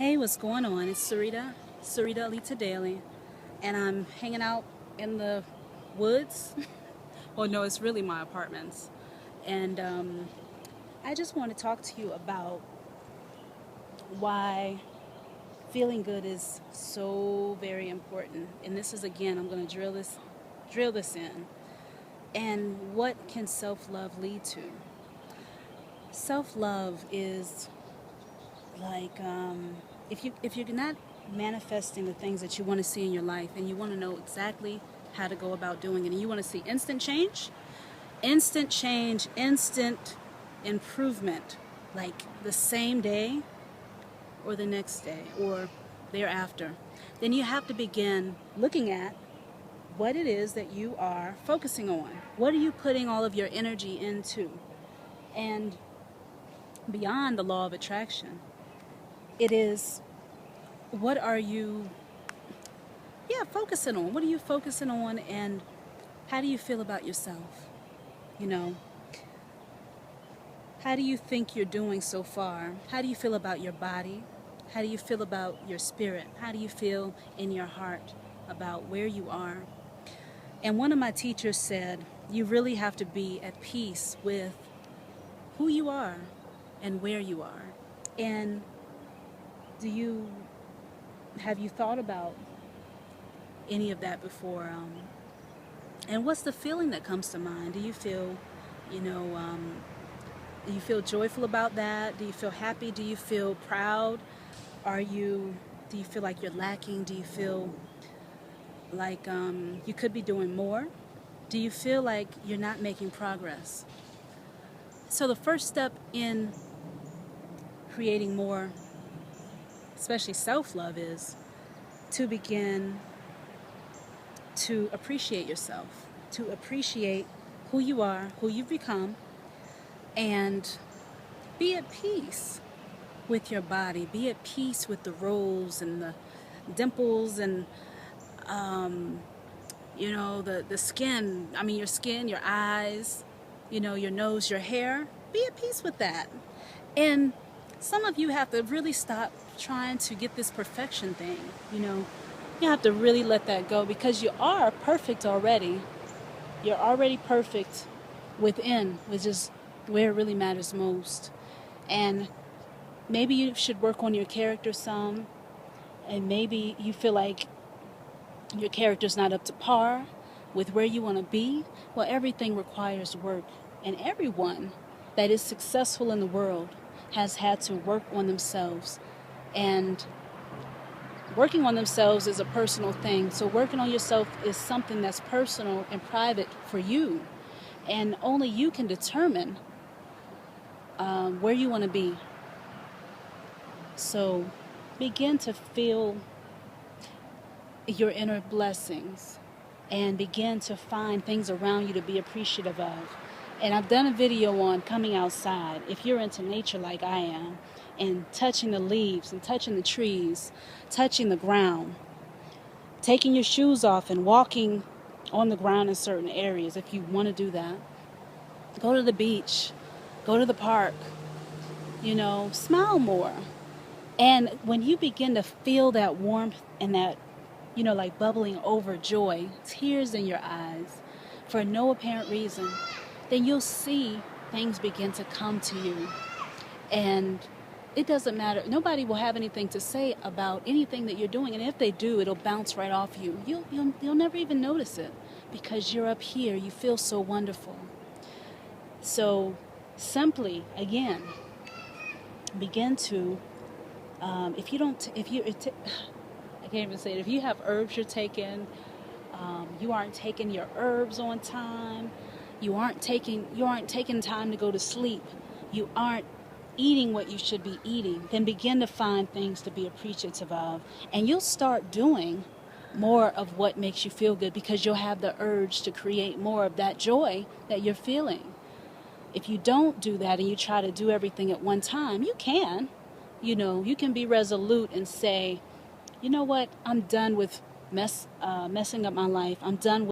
Hey, what's going on? It's Sarita Alita Daly, and I'm hanging out in the woods. Well, no, it's really my apartments. And I just want to talk to you about why feeling good is so very important. And this is, again, I'm going to drill this in. And what can self-love lead to? Self-love is like if you're not manifesting the things that you want to see in your life, and you want to know exactly how to go about doing it, and you want to see instant change, instant improvement, like the same day or the next day or thereafter, then you have to begin looking at what it is that you are focusing on. What are you putting all of your energy into? And beyond the law of attraction, it is, what are you focusing on? What are you focusing on, and how do you feel about yourself? How do you think you're doing so far? How do you feel about your body? How do you feel about your spirit? How do you feel in your heart about where you are? And one of my teachers said, you really have to be at peace with who you are and where you are. And have you thought about any of that before? And what's the feeling that comes to mind? Do you feel, do you feel joyful about that? Do you feel happy? Do you feel proud? Do you feel like you're lacking? Do you feel like you could be doing more? Do you feel like you're not making progress? So the first step in creating more, especially self-love, is to begin to appreciate yourself, to appreciate who you are, who you've become, and be at peace with your body. Be at peace with the rolls and the dimples and the skin. I mean, your skin, your eyes, your nose, your hair. Be at peace with that. And some of you have to really stop trying to get this perfection thing. You have to really let that go, because you are perfect already. You're already perfect within, which is where it really matters most. And maybe you should work on your character some, and maybe you feel like your character's not up to par with where you want to be. Well, everything requires work, and everyone that is successful in the world has had to work on themselves. And working on themselves is a personal thing. So working on yourself is something that's personal and private for you. And only you can determine where you want to be. So begin to feel your inner blessings and begin to find things around you to be appreciative of. And I've done a video on coming outside. If you're into nature like I am, and touching the leaves and touching the trees, touching the ground, taking your shoes off and walking on the ground in certain areas, if you want to do that. Go to the beach, go to the park, smile more. And when you begin to feel that warmth and that, like bubbling over joy, tears in your eyes for no apparent reason, then you'll see things begin to come to you. And it doesn't matter. Nobody will have anything to say about anything that you're doing. And if they do, it'll bounce right off you. You'll never even notice it, because you're up here. You feel so wonderful. So simply, again, begin to, I can't even say it. If you have herbs you're taking, you aren't taking your herbs on time. You aren't taking time to go to sleep. You aren't eating what you should be eating. Then begin to find things to be appreciative of, and you'll start doing more of what makes you feel good, because you'll have the urge to create more of that joy that you're feeling. If you don't do that and you try to do everything at one time, you can be resolute and say, you know what, I'm done with messing up my life. I'm done with